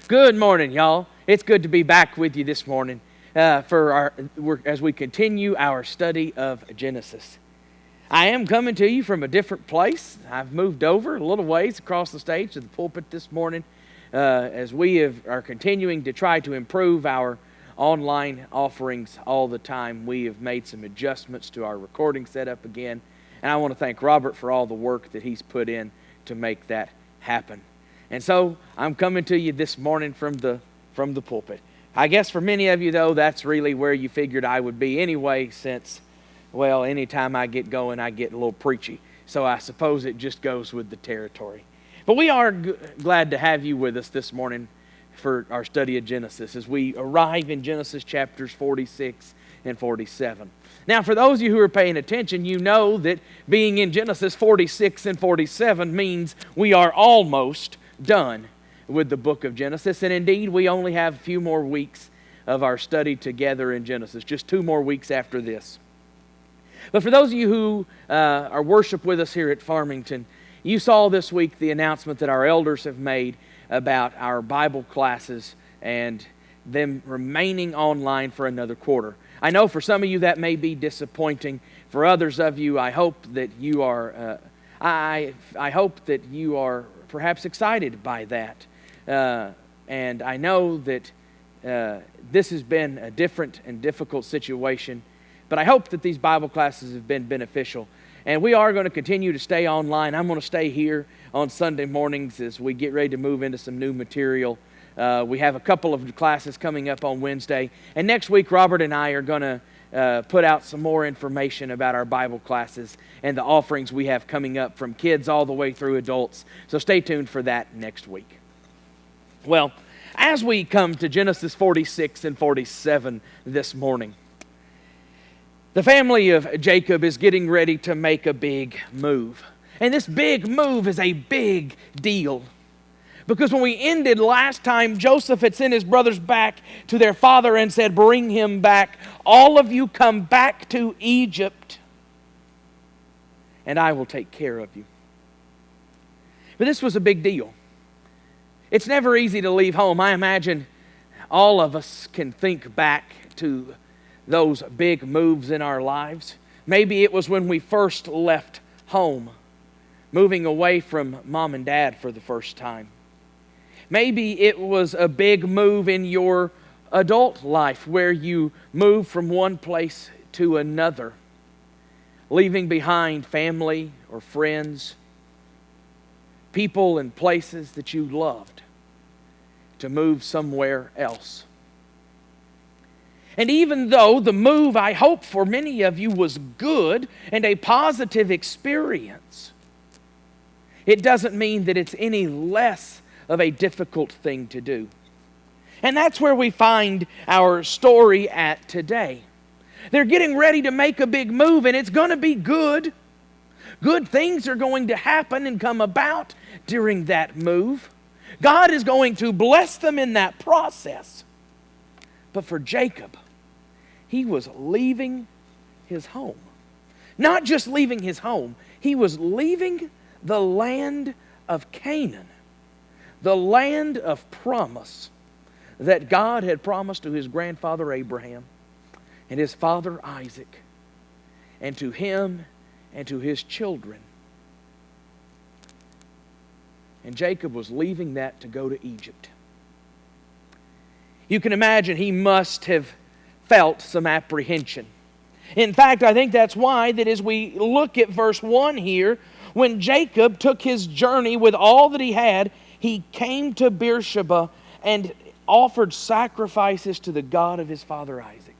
Good morning, y'all. It's good to be back with you this morning as we continue our study of Genesis. I am coming to you from a different place. I've moved over a little ways across the stage to the pulpit this morning as we are continuing to try to improve our online offerings all the time. We have made some adjustments to our recording setup again, and I want to thank Robert for all the work that he's put in to make that happen. And so I'm coming to you this morning from the pulpit. I guess for many of you, though, that's really where you figured I would be anyway, since, well, anytime I get going, I get a little preachy. So I suppose it just goes with the territory. But we are glad to have you with us this morning for our study of Genesis as we arrive in Genesis chapters 46 and 47. Now, for those of you who are paying attention, you know that being in Genesis 46 and 47 means we are almost done with the book of Genesis. And indeed, we only have a few more weeks of our study together in Genesis, just 2 more weeks after this. But for those of you who are worship with us here at Farmington, you saw this week the announcement that our elders have made about our Bible classes and them remaining online for another quarter. I know for some of you that may be disappointing. For others of you, I hope that you are I hope that you are perhaps excited by that. And I know that this has been a different and difficult situation, but I hope that these Bible classes have been beneficial. And we are going to continue to stay online. I'm going to stay here on Sunday mornings as we get ready to move into some new material. We have a couple of classes coming up on Wednesday. And next week, Robert and I are going to put out some more information about our Bible classes and the offerings we have coming up from kids all the way through adults. So stay tuned for that next week. Well, as we come to Genesis 46 and 47 this morning, the family of Jacob is getting ready to make a big move. And this big move is a big deal. Because when we ended last time, Joseph had sent his brothers back to their father and said, "Bring him back. All of you come back to Egypt, and I will take care of you." But this was a big deal. It's never easy to leave home. I imagine all of us can think back to those big moves in our lives. Maybe it was when we first left home, moving away from mom and dad for the first time. Maybe it was a big move in your adult life where you moved from one place to another, leaving behind family or friends, people and places that you loved, to move somewhere else. And even though the move, I hope for many of you, was good and a positive experience, it doesn't mean that it's any less of a difficult thing to do. And that's where we find our story at today. They're getting ready to make a big move, and it's going to be good. Good things are going to happen and come about during that move. God is going to bless them in that process. But for Jacob, he was leaving his home. Not just leaving his home, he was leaving the land of Canaan, the land of promise that God had promised to his grandfather Abraham and his father Isaac, and to him and to his children. And Jacob was leaving that to go to Egypt. You can imagine he must have felt some apprehension. In fact, I think that's why that as we look at verse 1 here, when Jacob took his journey with all that he had, he came to Beersheba and offered sacrifices to the God of his father Isaac.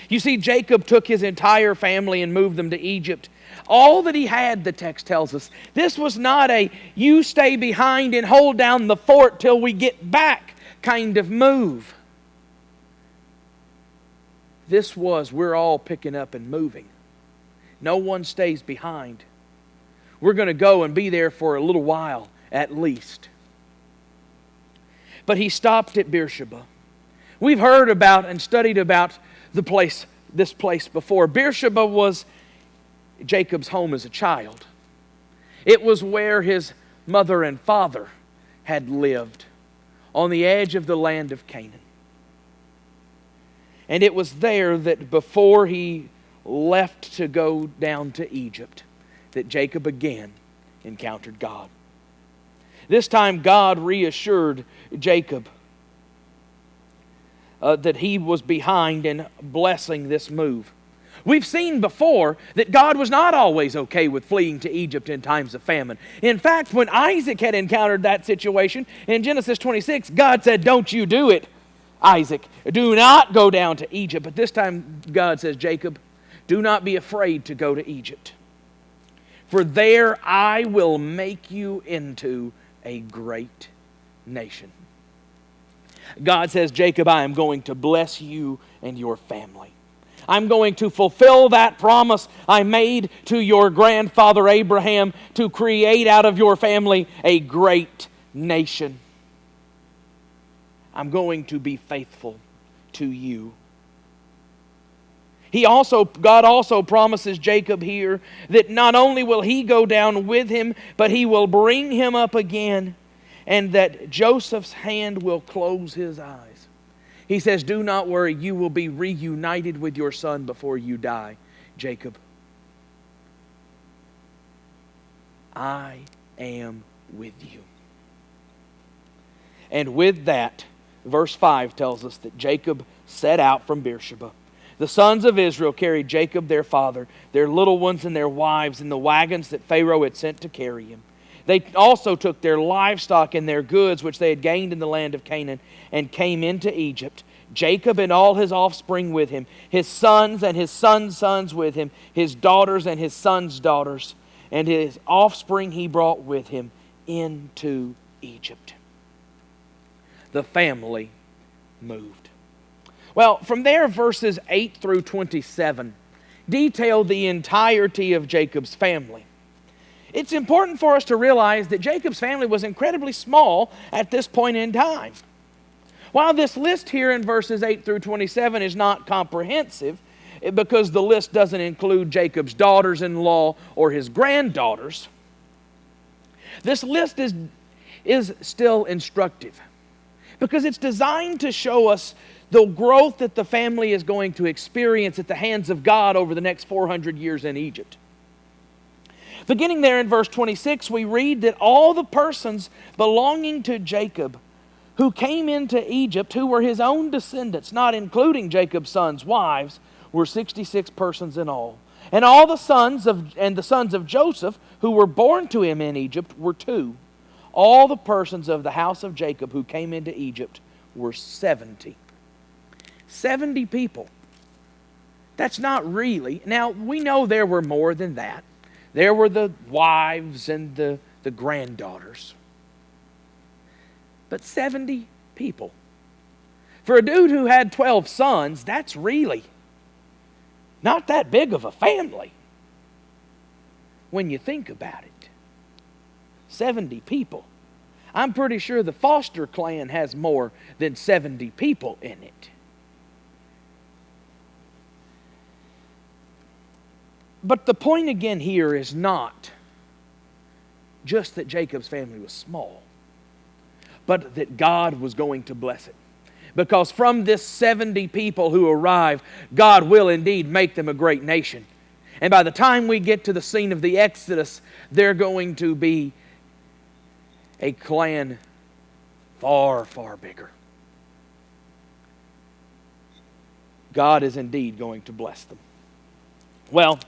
You see, Jacob took his entire family and moved them to Egypt. All that he had, the text tells us. This was not a you stay behind and hold down the fort till we get back kind of move. This was we're all picking up and moving. No one stays behind. We're going to go and be there for a little while at least. But he stopped at Beersheba. We've heard about and studied about this place before. Beersheba was Jacob's home as a child. It was where his mother and father had lived. on the edge of the land of Canaan. And it was there that before he left to go down to Egypt, that Jacob again encountered God. This time God reassured Jacob that he was behind in blessing this move. We've seen before that God was not always okay with fleeing to Egypt in times of famine. In fact, when Isaac had encountered that situation, in Genesis 26, God said, "Don't you do it, Isaac. Do not go down to Egypt." But this time God says, "Jacob, do not be afraid to go to Egypt. For there I will make you into a great nation." God says, "Jacob, I am going to bless you and your family. I'm going to fulfill that promise I made to your grandfather Abraham to create out of your family a great nation. I'm going to be faithful to you." God also promises Jacob here that not only will he go down with him, but he will bring him up again, and that Joseph's hand will close his eyes. He says, "Do not worry, you will be reunited with your son before you die, Jacob. I am with you." And with that, verse 5 tells us that Jacob set out from Beersheba. The sons of Israel carried Jacob their father, their little ones and their wives, in the wagons that Pharaoh had sent to carry him. They also took their livestock and their goods which they had gained in the land of Canaan and came into Egypt. Jacob and all his offspring with him, his sons and his sons' sons with him, his daughters and his sons' daughters, and his offspring he brought with him into Egypt. The family moved. Well, from there, verses 8 through 27 detail the entirety of Jacob's family. It's important for us to realize that Jacob's family was incredibly small at this point in time. While this list here in verses 8 through 27 is not comprehensive, because the list doesn't include Jacob's daughters-in-law or his granddaughters, this list is still instructive, because it's designed to show us the growth that the family is going to experience at the hands of God over the next 400 years in Egypt. Beginning there in verse 26, we read that all the persons belonging to Jacob who came into Egypt, who were his own descendants, not including Jacob's sons' wives, were 66 persons in all. And all the sons of Joseph who were born to him in Egypt were 2. All the persons of the house of Jacob who came into Egypt were 70. 70 people. That's not really. Now, we know there were more than that. There were the wives and the granddaughters. But 70 people. For a dude who had 12 sons, that's really not that big of a family when you think about it. 70 people. I'm pretty sure the Foster clan has more than 70 people in it. But the point again here is not just that Jacob's family was small, but that God was going to bless it. Because from this 70 people who arrive, God will indeed make them a great nation. And by the time we get to the scene of the Exodus, they're going to be a clan far, far bigger. God is indeed going to bless them. Well,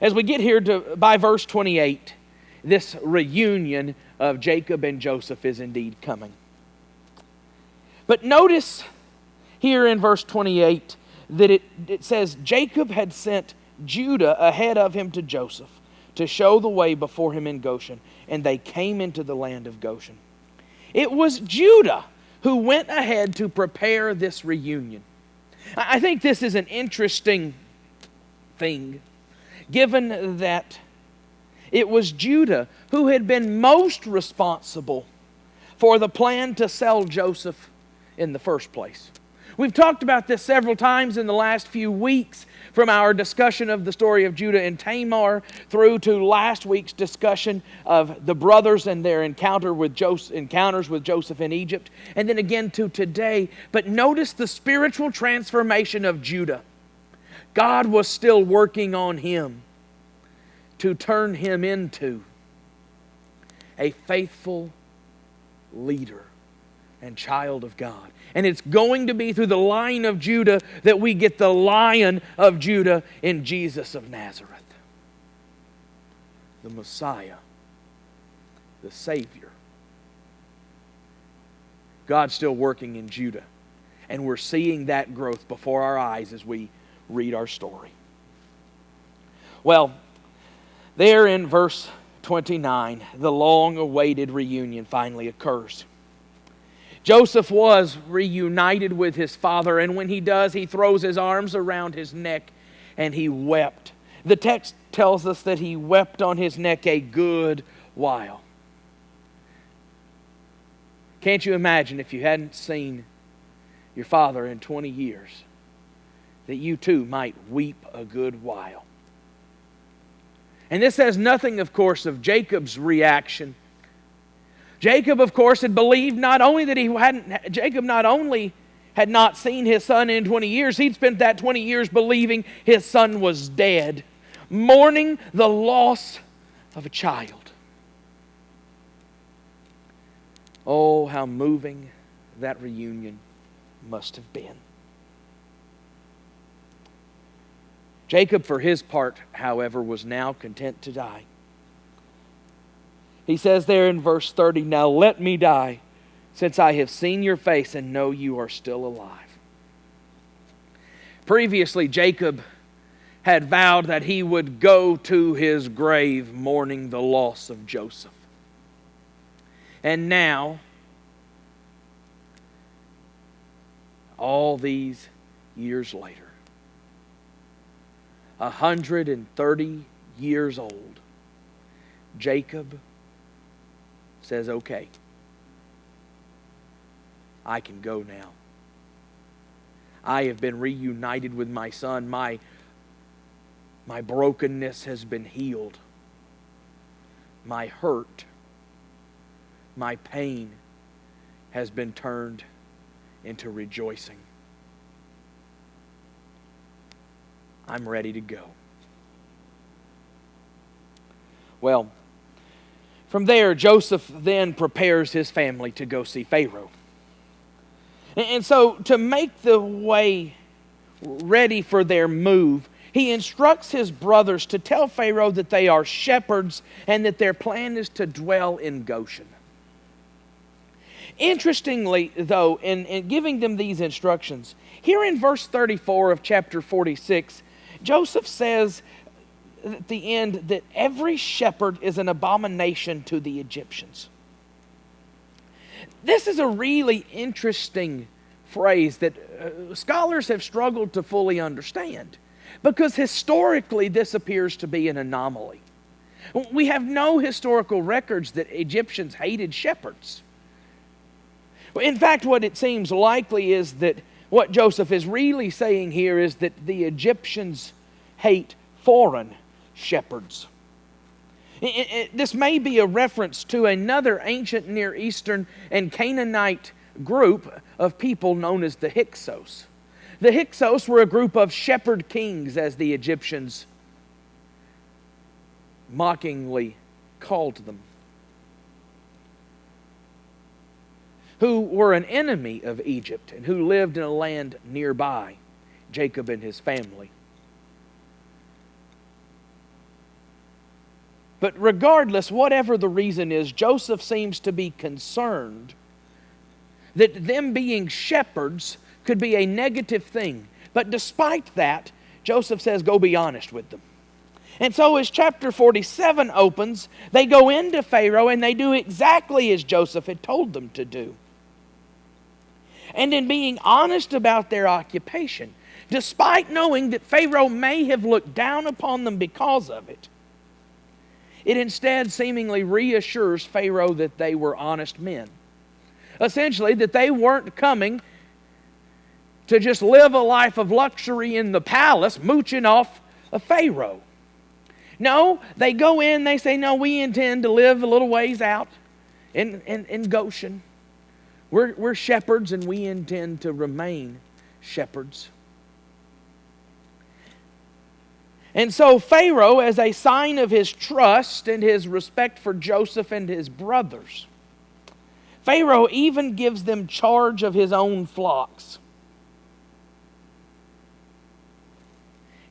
as we get here by verse 28, this reunion of Jacob and Joseph is indeed coming. But notice here in verse 28 that it says, Jacob had sent Judah ahead of him to Joseph to show the way before him in Goshen, and they came into the land of Goshen. It was Judah who went ahead to prepare this reunion. I think this is an interesting thing, given that it was Judah who had been most responsible for the plan to sell Joseph in the first place. We've talked about this several times in the last few weeks, from our discussion of the story of Judah and Tamar through to last week's discussion of the brothers and their encounters with Joseph in Egypt, and then again to today. But notice the spiritual transformation of Judah. God was still working on him to turn him into a faithful leader and child of God. And it's going to be through the line of Judah that we get the Lion of Judah in Jesus of Nazareth. The Messiah, the Savior. God's still working in Judah. And we're seeing that growth before our eyes as we read our story. Well, there in verse 29, the long-awaited reunion finally occurs. Joseph was reunited with his father, and when he does, he throws his arms around his neck and he wept. The text tells us that he wept on his neck a good while. Can't you imagine, if you hadn't seen your father in 20 years, that you too might weep a good while? And this says nothing, of course, of Jacob's reaction. Jacob, of course, had believed not only had not seen his son in 20 years, he'd spent that 20 years believing his son was dead, mourning the loss of a child. Oh, how moving that reunion must have been. Jacob, for his part, however, was now content to die. He says there in verse 30, "Now let me die, since I have seen your face and know you are still alive." Previously, Jacob had vowed that he would go to his grave mourning the loss of Joseph. And now, all these years later, 130 years old, Jacob says, "Okay, I can go now. I have been reunited with my son. My brokenness has been healed. My hurt, my pain has been turned into rejoicing. I'm ready to go." Well, from there, Joseph then prepares his family to go see Pharaoh. And so, to make the way ready for their move, he instructs his brothers to tell Pharaoh that they are shepherds and that their plan is to dwell in Goshen. Interestingly, though, in giving them these instructions, here in verse 34 of chapter 46, Joseph says at the end that every shepherd is an abomination to the Egyptians. This is a really interesting phrase that scholars have struggled to fully understand, because historically this appears to be an anomaly. We have no historical records that Egyptians hated shepherds. In fact, what it seems likely is that what Joseph is really saying here is that the Egyptians hate foreign shepherds. This may be a reference to another ancient Near Eastern and Canaanite group of people known as the Hyksos. The Hyksos were a group of shepherd kings, as the Egyptians mockingly called them, who were an enemy of Egypt and who lived in a land nearby, Jacob and his family. But regardless, whatever the reason is, Joseph seems to be concerned that them being shepherds could be a negative thing. But despite that, Joseph says, go be honest with them. And so as chapter 47 opens, they go into Pharaoh and they do exactly as Joseph had told them to do. And in being honest about their occupation, despite knowing that Pharaoh may have looked down upon them because of it, it instead seemingly reassures Pharaoh that they were honest men. Essentially, that they weren't coming to just live a life of luxury in the palace, mooching off of Pharaoh. No, they go in, they say, no, we intend to live a little ways out in Goshen. We're shepherds and we intend to remain shepherds. And so Pharaoh, as a sign of his trust and his respect for Joseph and his brothers, Pharaoh even gives them charge of his own flocks.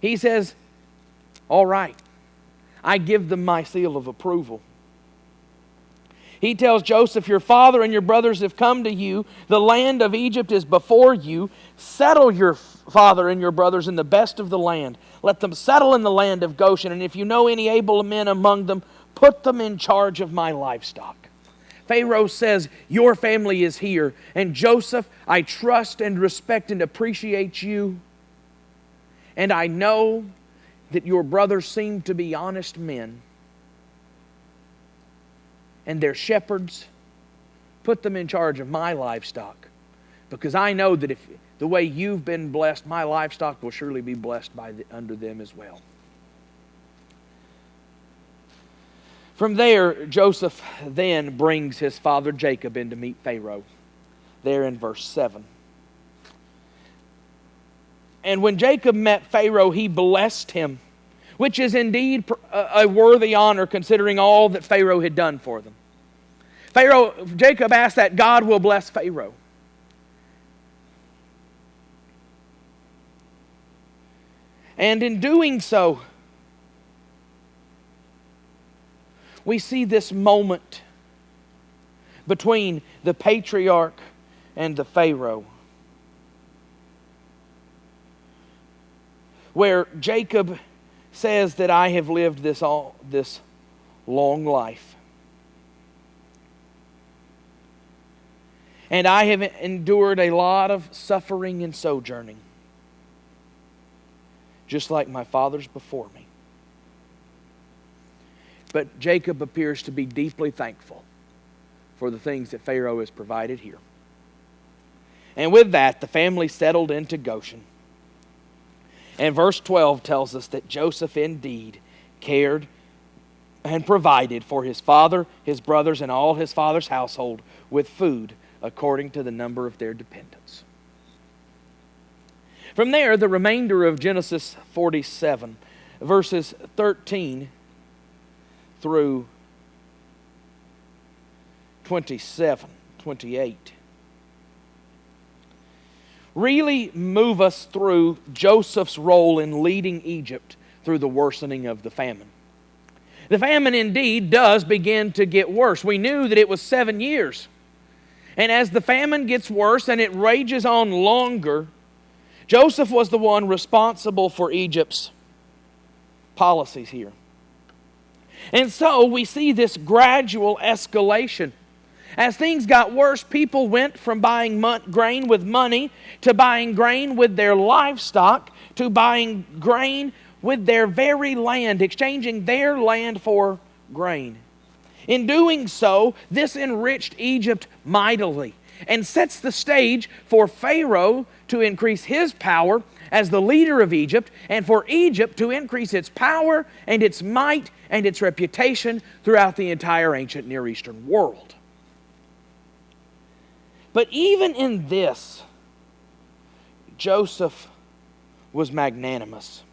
He says, all right, I give them my seal of approval. He tells Joseph, your father and your brothers have come to you. The land of Egypt is before you. Settle your father and your brothers in the best of the land. Let them settle in the land of Goshen. And if you know any able men among them, put them in charge of my livestock. Pharaoh says, your family is here. And Joseph, I trust and respect and appreciate you. And I know that your brothers seem to be honest men. And they're shepherds. Put them in charge of my livestock. Because I know that if the way you've been blessed, my livestock will surely be blessed under them as well. From there, Joseph then brings his father Jacob in to meet Pharaoh. There in verse 7. And when Jacob met Pharaoh, he blessed him, which is indeed a worthy honor considering all that Pharaoh had done for them. Jacob asked that God will bless Pharaoh. And in doing so, we see this moment between the patriarch and the Pharaoh, where Jacob says that I have lived this long life. And I have endured a lot of suffering and sojourning, just like my fathers before me. But Jacob appears to be deeply thankful for the things that Pharaoh has provided here. And with that, the family settled into Goshen. And verse 12 tells us that Joseph indeed cared and provided for his father, his brothers, and all his father's household with food according to the number of their dependents. From there, the remainder of Genesis 47, verses 13 through 28, really move us through Joseph's role in leading Egypt through the worsening of the famine. The famine indeed does begin to get worse. We knew that it was 7 years. And as the famine gets worse and it rages on longer, Joseph was the one responsible for Egypt's policies here. And so we see this gradual escalation. As things got worse, people went from buying grain with money to buying grain with their livestock to buying grain with their very land, exchanging their land for grain. In doing so, this enriched Egypt mightily and sets the stage for Pharaoh to increase his power as the leader of Egypt and for Egypt to increase its power and its might and its reputation throughout the entire ancient Near Eastern world. But even in this, Joseph was magnanimous.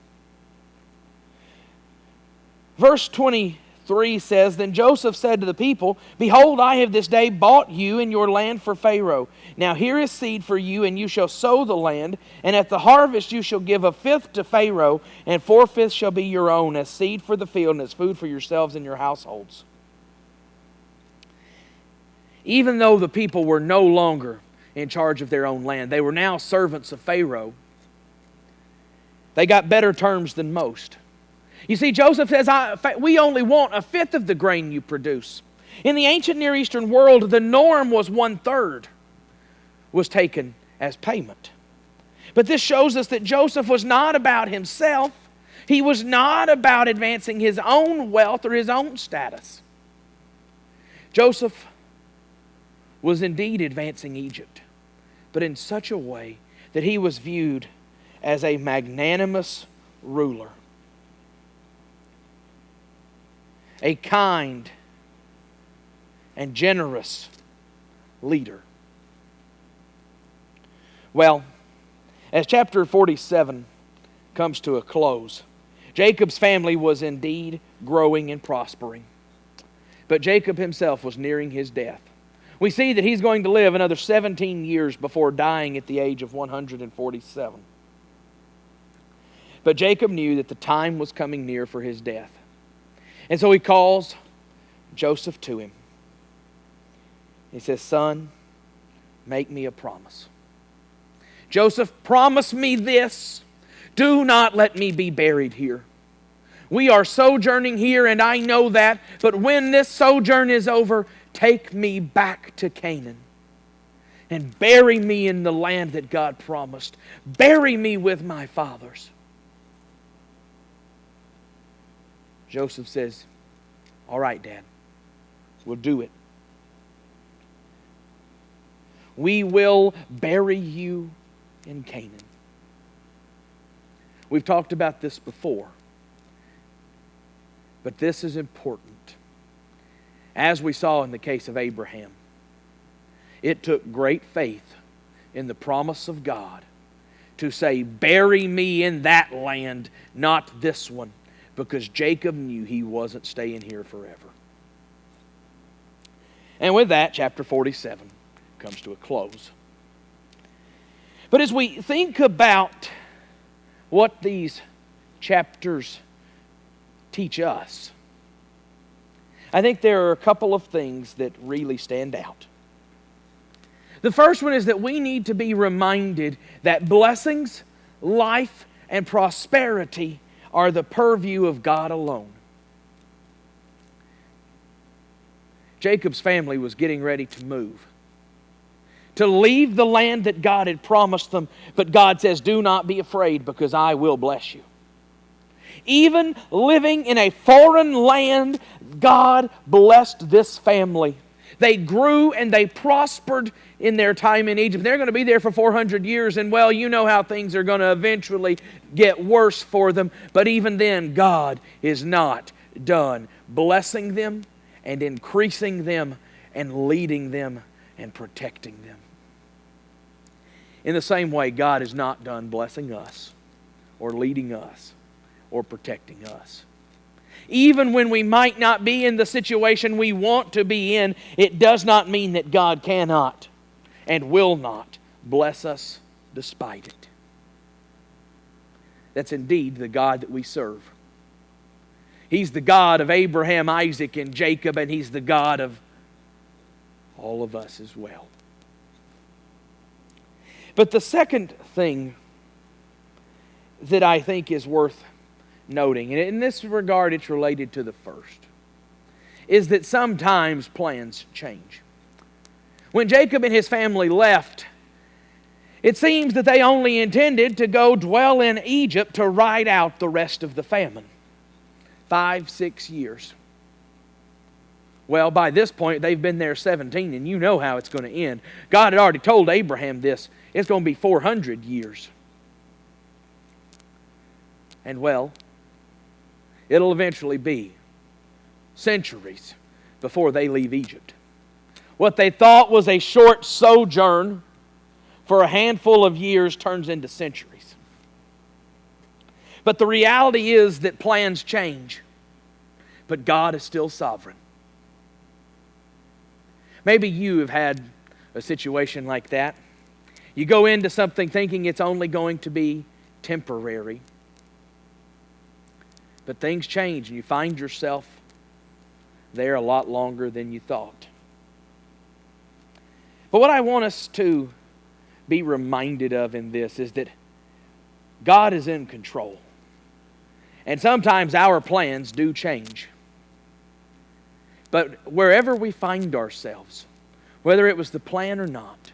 Verse 23 says, Then Joseph said to the people, Behold, I have this day bought you and your land for Pharaoh. Now here is seed for you, and you shall sow the land, and at the harvest you shall give 1/5 to Pharaoh, and 4/5 shall be your own, as seed for the field and as food for yourselves and your households. Even though the people were no longer in charge of their own land, they were now servants of Pharaoh, they got better terms than most. You see, Joseph says, we only want 1/5 of the grain you produce. In the ancient Near Eastern world, the norm was 1/3 was taken as payment. But this shows us that Joseph was not about himself. He was not about advancing his own wealth or his own status. Joseph was indeed advancing Egypt, but in such a way that he was viewed as a magnanimous ruler, a kind and generous leader. Well, as chapter 47 comes to a close, Jacob's family was indeed growing and prospering. But Jacob himself was nearing his death. We see that he's going to live another 17 years before dying at the age of 147. But Jacob knew that the time was coming near for his death. And so he calls Joseph to him. He says, "Son, make me a promise. Joseph, promise me this. Do not let me be buried here. We are sojourning here, and I know that. But when this sojourn is over, take me back to Canaan and bury me in the land that God promised. Bury me with my fathers." Joseph says, "All right, Dad, we'll do it. We will bury you in Canaan." We've talked about this before, but this is important. As we saw in the case of Abraham, it took great faith in the promise of God to say, "Bury me in that land, not this one," because Jacob knew he wasn't staying here forever. And with that, chapter 47 comes to a close. But as we think about what these chapters teach us, I think there are a couple of things that really stand out. The first one is that we need to be reminded that blessings, life, and prosperity are the purview of God alone. Jacob's family was getting ready to move, to leave the land that God had promised them, but God says, "Do not be afraid, because I will bless you." Even living in a foreign land, God blessed this family. They grew and they prospered in their time in Egypt. They're going to be there for 400 years, and well, you know how things are going to eventually get worse for them. But even then, God is not done blessing them and increasing them and leading them and protecting them. In the same way, God is not done blessing us or leading us or protecting us. Even when we might not be in the situation we want to be in, it does not mean that God cannot and will not bless us despite it. That's indeed the God that we serve. He's the God of Abraham, Isaac, and Jacob, and He's the God of all of us as well. But the second thing that I think is worth noting, and in this regard it's related to the first, is that sometimes plans change. When Jacob and his family left, it seems that they only intended to go dwell in Egypt to ride out the rest of the famine. 5-6 years. Well, by this point, they've been there 17, and you know how it's going to end. God had already told Abraham this. It's going to be 400 years. And well, it'll eventually be centuries before they leave Egypt. What they thought was a short sojourn for a handful of years turns into centuries. But the reality is that plans change, but God is still sovereign. Maybe you have had a situation like that. You go into something thinking it's only going to be temporary, but things change and you find yourself there a lot longer than you thought. But what I want us to be reminded of in this is that God is in control. And sometimes our plans do change. But wherever we find ourselves, whether it was the plan or not,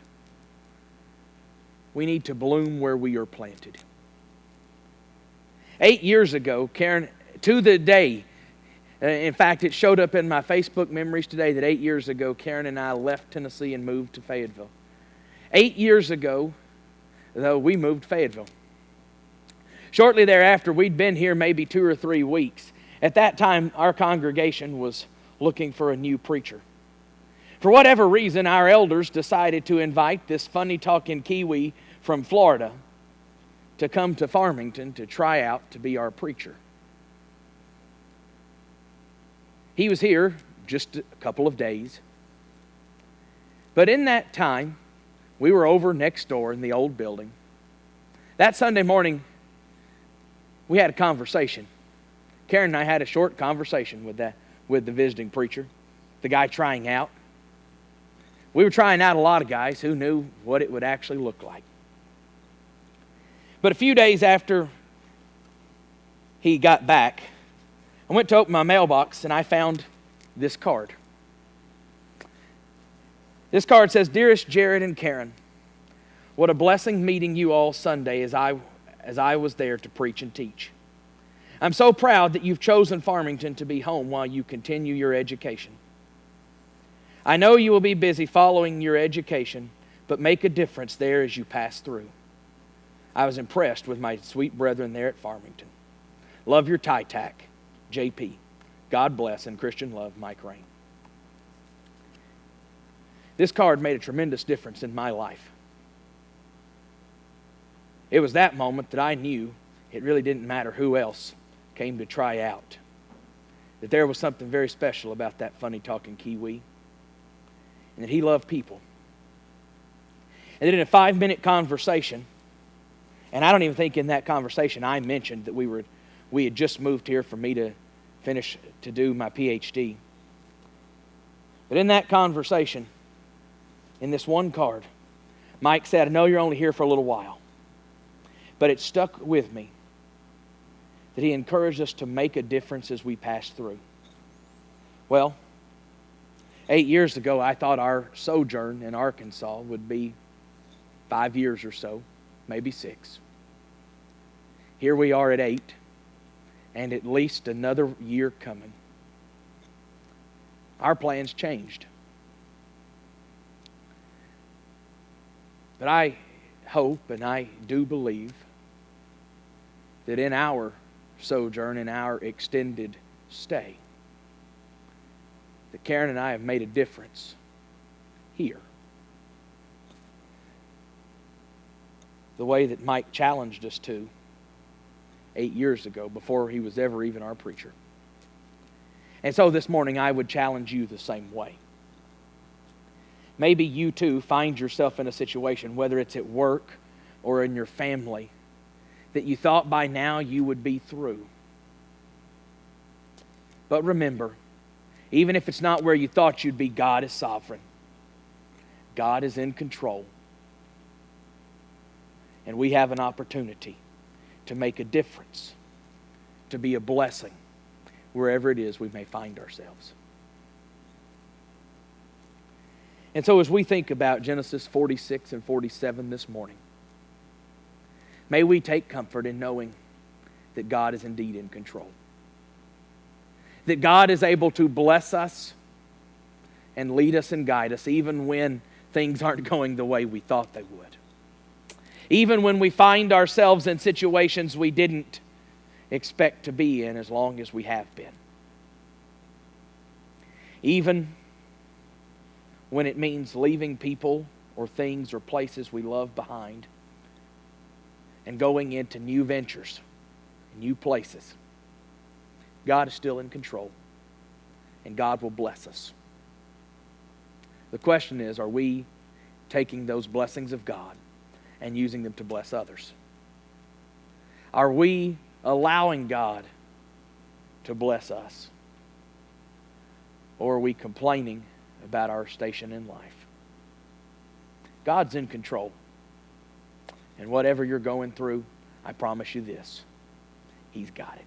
we need to bloom where we are planted. 8 years ago, Karen, to the day, in fact, it showed up in my Facebook memories today that 8 years ago, Karen and I left Tennessee and moved to Fayetteville. 8 years ago, though we moved to Fayetteville. Shortly thereafter, we'd been here maybe 2 or 3 weeks. At that time, our congregation was looking for a new preacher. For whatever reason, our elders decided to invite this funny-talking Kiwi from Florida to come to Farmington to try out to be our preacher. He was here just a couple of days. But in that time, we were over next door in the old building. That Sunday morning, we had a conversation. Karen and I had a short conversation with the visiting preacher, the guy trying out. We were trying out a lot of guys who knew what it would actually look like. But a few days after he got back, I went to open my mailbox and I found this card. This card says, "Dearest Jared and Karen, what a blessing meeting you all Sunday as I was there to preach and teach. I'm so proud that you've chosen Farmington to be home while you continue your education. I know you will be busy following your education, but make a difference there as you pass through. I was impressed with my sweet brethren there at Farmington. Love your tie-tack, JP. God bless and Christian love, Mike Rain." This card made a tremendous difference in my life. It was that moment that I knew it really didn't matter who else came to try out. That there was something very special about that funny-talking Kiwi. And that he loved people. And then in a 5-minute conversation, and I don't even think in that conversation I mentioned that we had just moved here for me to finish to do my PhD. But in that conversation, in this one card, Mike said, "I know you're only here for a little while, but it stuck with me that he encouraged us to make a difference as we pass through." Well, 8 years ago, I thought our sojourn in Arkansas would be 5 years or so, maybe 6. Here we are at 8, and at least another year coming. Our plans changed. But I hope and I do believe that in our sojourn, in our extended stay, that Karen and I have made a difference here. The way that Mike challenged us to 8 years ago, before he was ever even our preacher. And so this morning I would challenge you the same way. Maybe you too find yourself in a situation, whether it's at work or in your family, that you thought by now you would be through. But remember, even if it's not where you thought you'd be, God is sovereign. God is in control. And we have an opportunity to make a difference, to be a blessing wherever it is we may find ourselves. And so as we think about Genesis 46 and 47 this morning, may we take comfort in knowing that God is indeed in control. That God is able to bless us and lead us and guide us even when things aren't going the way we thought they would. Even when we find ourselves in situations we didn't expect to be in, as long as we have been. Even when it means leaving people or things or places we love behind and going into new ventures, new places. God is still in control, and God will bless us. The question is, are we taking those blessings of God and using them to bless others? Are we allowing God to bless us? Or are we complaining about our station in life? God's in control. And whatever you're going through, I promise you this, He's got it.